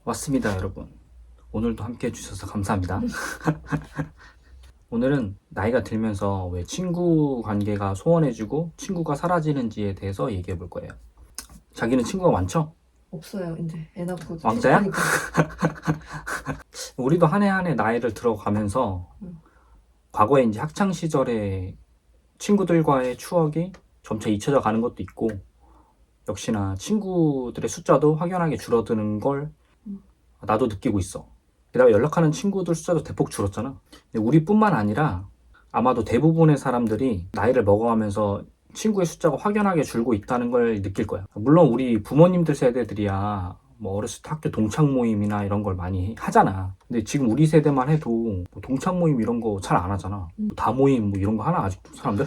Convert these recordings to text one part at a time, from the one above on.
왔습니다, 여러분. 오늘도 함께 해주셔서 감사합니다. 오늘은 나이가 들면서 왜 친구 관계가 소원해지고 친구가 사라지는지에 대해서 얘기해 볼 거예요. 자기는 친구가 많죠? 없어요. 이제 애 낳고 왕자야? 하니까. 우리도 한 해 한 해 나이를 들어가면서 과거에 이제 학창 시절에 친구들과의 추억이 점차 잊혀져 가는 것도 있고, 역시나 친구들의 숫자도 확연하게 줄어드는 걸 나도 느끼고 있어. 게다가 연락하는 친구들 숫자도 대폭 줄었잖아. 근데 우리뿐만 아니라 아마도 대부분의 사람들이 나이를 먹어가면서 친구의 숫자가 확연하게 줄고 있다는 걸 느낄 거야. 물론 우리 부모님들 세대들이야 뭐 어렸을 때 학교 동창 모임이나 이런 걸 많이 하잖아. 근데 지금 우리 세대만 해도 뭐 동창 모임 이런 거 잘 안 하잖아. 다 모임 뭐 이런 거 하나 아직도 사람들?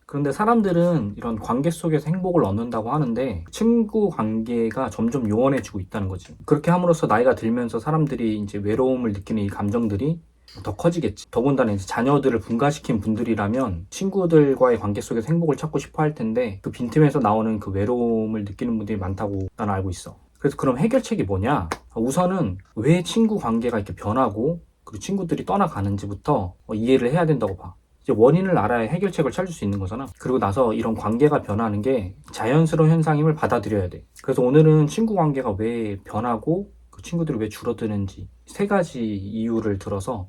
그런데 사람들은 이런 관계 속에서 행복을 얻는다고 하는데 친구 관계가 점점 요원해지고 있다는 거지. 그렇게 함으로써 나이가 들면서 사람들이 이제 외로움을 느끼는 이 감정들이 더 커지겠지. 더군다나 이제 자녀들을 분가시킨 분들이라면 친구들과의 관계 속에서 행복을 찾고 싶어 할 텐데 그 빈틈에서 나오는 그 외로움을 느끼는 분들이 많다고 나는 알고 있어. 그래서 그럼 해결책이 뭐냐? 우선은 왜 친구 관계가 이렇게 변하고 그리고 친구들이 떠나가는지부터 이해를 해야 된다고 봐. 이제 원인을 알아야 해결책을 찾을 수 있는 거잖아. 그리고 나서 이런 관계가 변하는 게 자연스러운 현상임을 받아들여야 돼. 그래서 오늘은 친구 관계가 왜 변하고 그 친구들이 왜 줄어드는지 세 가지 이유를 들어서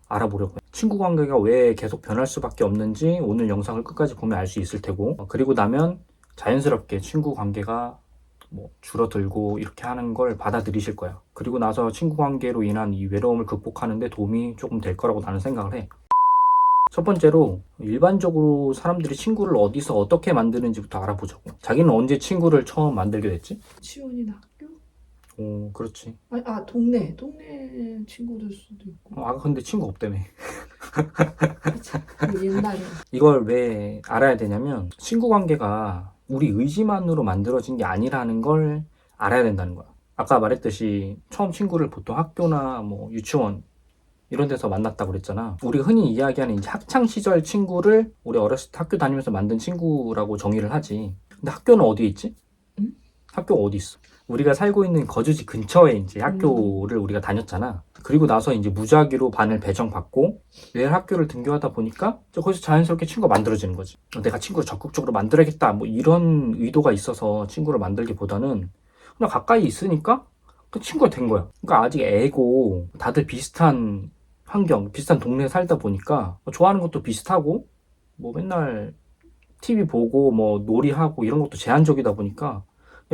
알아보려고 해. 친구 관계가 왜 계속 변할 수밖에 없는지 오늘 영상을 끝까지 보면 알 수 있을 테고, 그리고 나면 자연스럽게 친구 관계가 뭐 줄어들고 이렇게 하는 걸 받아들이실 거야. 그리고 나서 친구 관계로 인한 이 외로움을 극복하는 데 도움이 조금 될 거라고 나는 생각을 해. 첫 번째로 일반적으로 사람들이 친구를 어디서 어떻게 만드는지부터 알아보자고. 자기는 언제 친구를 처음 만들게 됐지? 치원이나 학교? 오, 그렇지. 동네 친구들 수도 있고. 근데 친구 없다며. 그 옛날에 이걸 왜 알아야 되냐면 친구 관계가 우리 의지만으로 만들어진 게 아니라는 걸 알아야 된다는 거야. 아까 말했듯이 처음 친구를 보통 학교나 뭐 유치원 이런 데서 만났다고 그랬잖아. 우리가 흔히 이야기하는 이제 학창 시절 친구를 우리 어렸을 때 학교 다니면서 만든 친구라고 정의를 하지. 근데 학교는 어디에 있지? 응? 학교가 어디 있어? 우리가 살고 있는 거주지 근처에 이제 학교를 우리가 다녔잖아. 그리고 나서 이제 무작위로 반을 배정받고 내 학교를 등교하다 보니까 이제 거기서 자연스럽게 친구가 만들어지는 거지. 내가 친구를 적극적으로 만들어야겠다 뭐 이런 의도가 있어서 친구를 만들기보다는 그냥 가까이 있으니까 그 친구가 된 거야. 그러니까 아직 애고 다들 비슷한 환경, 비슷한 동네에 살다 보니까 좋아하는 것도 비슷하고 뭐 맨날 TV 보고 뭐 놀이하고 이런 것도 제한적이다 보니까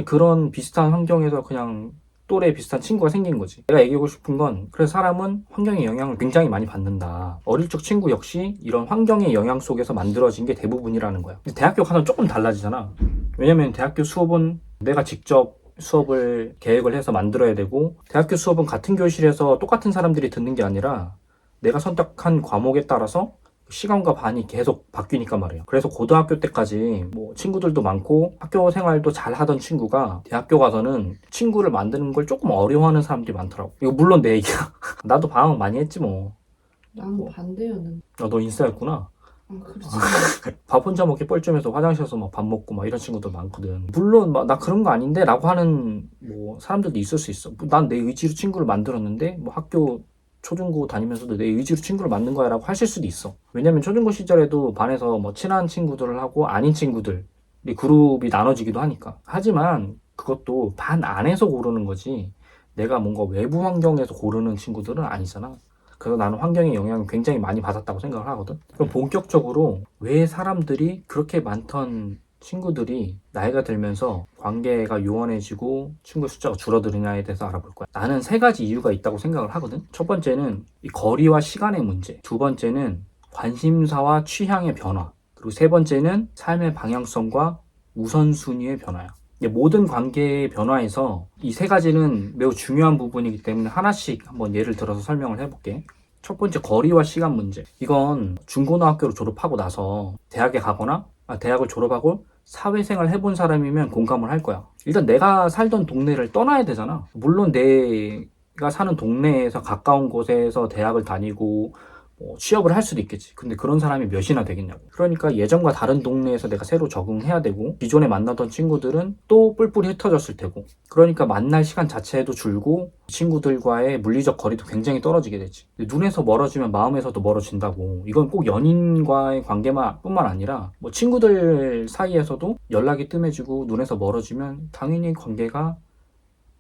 그런 비슷한 환경에서 그냥 또래 비슷한 친구가 생긴 거지. 내가 얘기하고 싶은 건 그래서 사람은 환경의 영향을 굉장히 많이 받는다. 어릴 적 친구 역시 이런 환경의 영향 속에서 만들어진 게 대부분이라는 거야. 근데 대학교 가면 조금 달라지잖아. 왜냐면 대학교 수업은 내가 직접 수업을 계획을 해서 만들어야 되고 대학교 수업은 같은 교실에서 똑같은 사람들이 듣는 게 아니라 내가 선택한 과목에 따라서 시간과 반이 계속 바뀌니까 말이에요. 그래서 고등학교 때까지 뭐 친구들도 많고 학교 생활도 잘 하던 친구가 대학교 가서는 친구를 만드는 걸 조금 어려워하는 사람들이 많더라고. 이거 물론 내 얘기야. 나도 방황 많이 했지 뭐. 나는 반대였는데. 너 인싸였구나. 그렇지. 밥 혼자 먹기 뻘쭘해서 화장실에서 막 밥 먹고 막 이런 친구들 많거든. 물론 막 나 그런 거 아닌데 라고 하는 뭐 사람들도 있을 수 있어. 난 내 의지로 친구를 만들었는데 뭐 학교 초중고 다니면서도 내 의지로 친구를 만든 거야 라고 하실 수도 있어. 왜냐면 초중고 시절에도 반에서 뭐 친한 친구들을 하고 아닌 친구들이 그룹이 나눠지기도 하니까. 하지만 그것도 반 안에서 고르는 거지 내가 뭔가 외부 환경에서 고르는 친구들은 아니잖아. 그래서 나는 환경의 영향을 굉장히 많이 받았다고 생각을 하거든. 그럼 본격적으로 왜 사람들이 그렇게 많던 친구들이 나이가 들면서 관계가 요원해지고 친구 숫자가 줄어드느냐에 대해서 알아볼 거야. 나는 세 가지 이유가 있다고 생각을 하거든. 첫 번째는 이 거리와 시간의 문제. 두 번째는 관심사와 취향의 변화. 그리고 세 번째는 삶의 방향성과 우선순위의 변화야. 모든 관계의 변화에서 이 세 가지는 매우 중요한 부분이기 때문에 하나씩 한번 예를 들어서 설명을 해볼게. 첫 번째, 거리와 시간 문제. 이건 중고등학교를 졸업하고 나서 대학에 가거나 대학을 졸업하고 사회생활 해본 사람이면 공감을 할 거야. 일단 내가 살던 동네를 떠나야 되잖아. 물론 내가 사는 동네에서 가까운 곳에서 대학을 다니고 취업을 할 수도 있겠지. 근데 그런 사람이 몇이나 되겠냐고. 그러니까 예전과 다른 동네에서 내가 새로 적응해야 되고 기존에 만나던 친구들은 또 뿔뿔이 흩어졌을 테고 그러니까 만날 시간 자체도 줄고 친구들과의 물리적 거리도 굉장히 떨어지게 되지. 눈에서 멀어지면 마음에서도 멀어진다고. 이건 꼭 연인과의 관계만 뿐만 아니라 뭐 친구들 사이에서도 연락이 뜸해지고 눈에서 멀어지면 당연히 관계가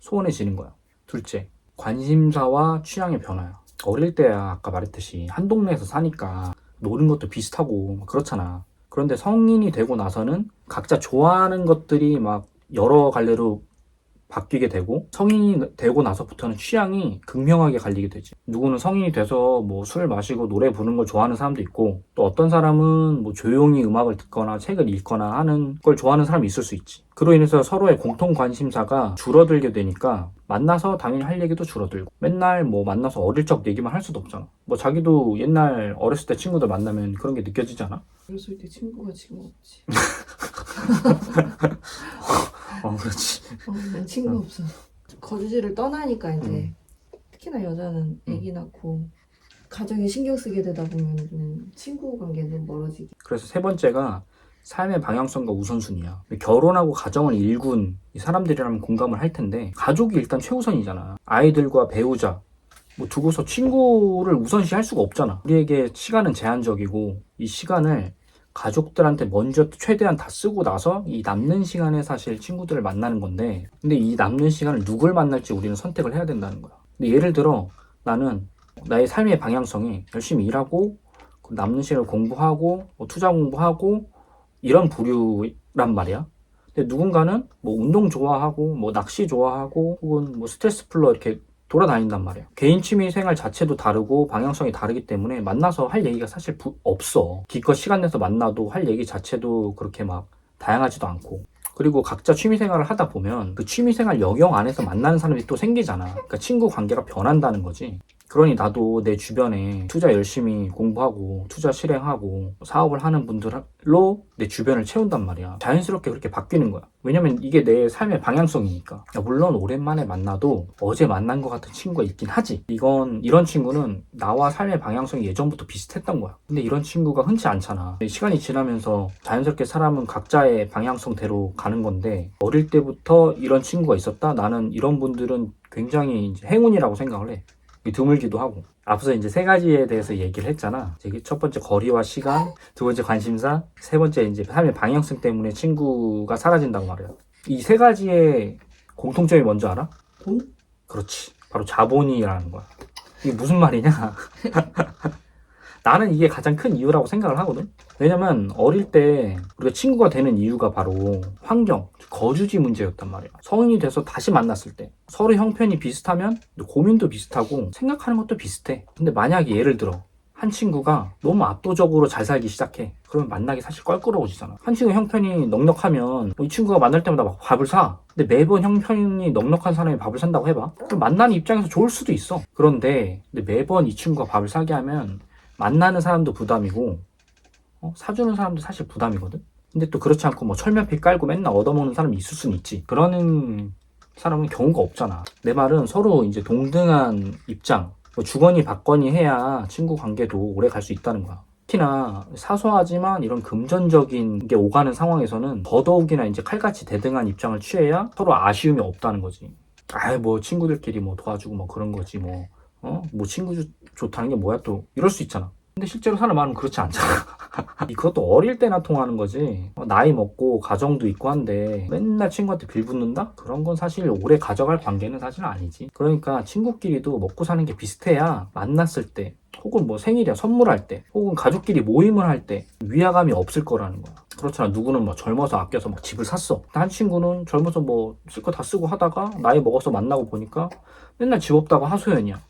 소원해지는 거야. 둘째, 관심사와 취향의 변화야. 어릴 때야 아까 말했듯이 한 동네에서 사니까 노는 것도 비슷하고 그렇잖아. 그런데 성인이 되고 나서는 각자 좋아하는 것들이 막 여러 갈래로 바뀌게 되고 성인이 되고 나서부터는 취향이 극명하게 갈리게 되지. 누구는 성인이 돼서 뭐 술 마시고 노래 부르는 걸 좋아하는 사람도 있고 또 어떤 사람은 뭐 조용히 음악을 듣거나 책을 읽거나 하는 걸 좋아하는 사람이 있을 수 있지. 그로 인해서 서로의 공통 관심사가 줄어들게 되니까 만나서 당연히 할 얘기도 줄어들고 맨날 뭐 만나서 어릴 적 얘기만 할 수도 없잖아. 뭐 자기도 옛날 어렸을 때 친구들 만나면 그런 게 느껴지지 않아? 어렸을 때 친구가 지금 없지. 그렇지. 난 친구 없어. 거주지를 떠나니까 이제 특히나 여자는 애기 낳고 가정에 신경 쓰게 되다 보면 좀 친구 관계는 멀어지기. 그래서 세 번째가 삶의 방향성과 우선순위야. 결혼하고 가정을 일군 이 사람들이라면 공감을 할 텐데 가족이 일단 최우선이잖아. 아이들과 배우자 뭐 두고서 친구를 우선시할 수가 없잖아. 우리에게 시간은 제한적이고 이 시간을 가족들한테 먼저 최대한 다 쓰고 나서 이 남는 시간에 사실 친구들을 만나는 건데 근데 이 남는 시간을 누굴 만날지 우리는 선택을 해야 된다는 거야. 근데 예를 들어 나는 나의 삶의 방향성이 열심히 일하고 남는 시간을 공부하고 뭐 투자 공부하고 이런 부류란 말이야. 근데 누군가는 뭐 운동 좋아하고 뭐 낚시 좋아하고 혹은 뭐 스트레스 풀러 이렇게 돌아다닌단 말이야. 개인 취미 생활 자체도 다르고 방향성이 다르기 때문에 만나서 할 얘기가 사실 없어. 기껏 시간 내서 만나도 할 얘기 자체도 그렇게 막 다양하지도 않고. 그리고 각자 취미 생활을 하다 보면 그 취미 생활 영역 안에서 만나는 사람이 또 생기잖아. 그러니까 친구 관계가 변한다는 거지. 그러니 나도 내 주변에 투자 열심히 공부하고 투자 실행하고 사업을 하는 분들로 내 주변을 채운단 말이야. 자연스럽게 그렇게 바뀌는 거야. 왜냐면 이게 내 삶의 방향성이니까. 물론 오랜만에 만나도 어제 만난 것 같은 친구가 있긴 하지. 이런 친구는 나와 삶의 방향성이 예전부터 비슷했던 거야. 근데 이런 친구가 흔치 않잖아. 시간이 지나면서 자연스럽게 사람은 각자의 방향성대로 가는 건데 어릴 때부터 이런 친구가 있었다? 나는 이런 분들은 굉장히 이제 행운이라고 생각을 해. 드물기도 하고. 앞서 이제 세 가지에 대해서 얘기를 했잖아. 첫 번째 거리와 시간, 두 번째 관심사, 세 번째 이제 삶의 방향성 때문에 친구가 사라진다고 말해요. 이 세 가지의 공통점이 뭔지 알아? 돈? 그렇지. 바로 자본이라는 거야. 이게 무슨 말이냐? 나는 이게 가장 큰 이유라고 생각을 하거든. 왜냐면 어릴 때 우리가 친구가 되는 이유가 바로 환경, 거주지 문제였단 말이야. 성인이 돼서 다시 만났을 때 서로 형편이 비슷하면 고민도 비슷하고 생각하는 것도 비슷해. 근데 만약에 예를 들어 한 친구가 너무 압도적으로 잘 살기 시작해. 그러면 만나기 사실 껄끄러워지잖아. 한 친구 형편이 넉넉하면 이 친구가 만날 때마다 막 밥을 사. 근데 매번 형편이 넉넉한 사람이 밥을 산다고 해봐. 그럼 만나는 입장에서 좋을 수도 있어. 그런데 매번 이 친구가 밥을 사게 하면 만나는 사람도 부담이고 사주는 사람도 사실 부담이거든. 근데 또 그렇지 않고 뭐 철면피 깔고 맨날 얻어먹는 사람이 있을 수는 있지. 그러는 사람은 경우가 없잖아. 내 말은 서로 이제 동등한 입장, 뭐 주거니 받거니 해야 친구 관계도 오래 갈 수 있다는 거야. 특히나 사소하지만 이런 금전적인 게 오가는 상황에서는 더더욱이나 이제 칼같이 대등한 입장을 취해야 서로 아쉬움이 없다는 거지. 뭐 친구들끼리 뭐 도와주고 뭐 그런 거지 뭐. 뭐 친구 좋다는 게 뭐야 또 이럴 수 있잖아. 근데 실제로 사는 마음은 그렇지 않잖아. 그것도 어릴 때나 통하는 거지. 나이 먹고 가정도 있고 한데 맨날 친구한테 빌붙는다? 그런 건 사실 오래 가져갈 관계는 사실 아니지. 그러니까 친구끼리도 먹고 사는 게 비슷해야 만났을 때 혹은 뭐 생일이야 선물할 때 혹은 가족끼리 모임을 할 때 위화감이 없을 거라는 거야. 그렇잖아. 누구는 뭐 젊어서 아껴서 막 집을 샀어. 한 친구는 젊어서 뭐 쓸 거 다 쓰고 하다가 나이 먹어서 만나고 보니까 맨날 집 없다고 하소연이야.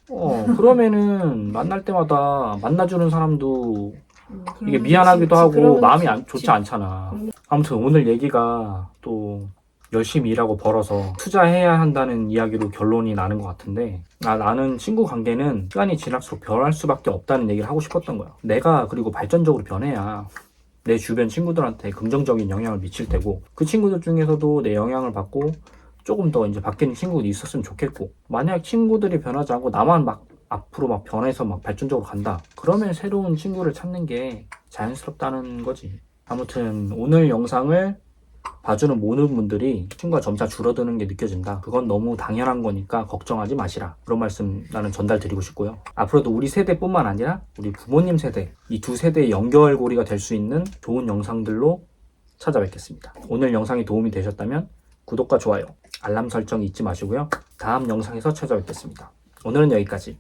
그러면은 만날 때마다 만나주는 사람도 이게 미안하기도 하고 마음이 좋지 않잖아. 아무튼 오늘 얘기가 또 열심히 일하고 벌어서 투자해야 한다는 이야기로 결론이 나는 것 같은데 나는 친구 관계는 시간이 지날수록 변할 수밖에 없다는 얘기를 하고 싶었던 거야. 내가 그리고 발전적으로 변해야 내 주변 친구들한테 긍정적인 영향을 미칠 테고 그 친구들 중에서도 내 영향을 받고 조금 더 이제 바뀌는 친구들이 있었으면 좋겠고 만약 친구들이 변하지 않고 나만 막 앞으로 막 변해서 막 발전적으로 간다. 그러면 새로운 친구를 찾는 게 자연스럽다는 거지. 아무튼 오늘 영상을 봐주는 모든 분들이 친구가 점차 줄어드는 게 느껴진다. 그건 너무 당연한 거니까 걱정하지 마시라. 그런 말씀 나는 전달드리고 싶고요. 앞으로도 우리 세대뿐만 아니라 우리 부모님 세대, 이 두 세대의 연결고리가 될 수 있는 좋은 영상들로 찾아뵙겠습니다. 오늘 영상이 도움이 되셨다면 구독과 좋아요, 알람 설정 잊지 마시고요. 다음 영상에서 찾아뵙겠습니다. 오늘은 여기까지.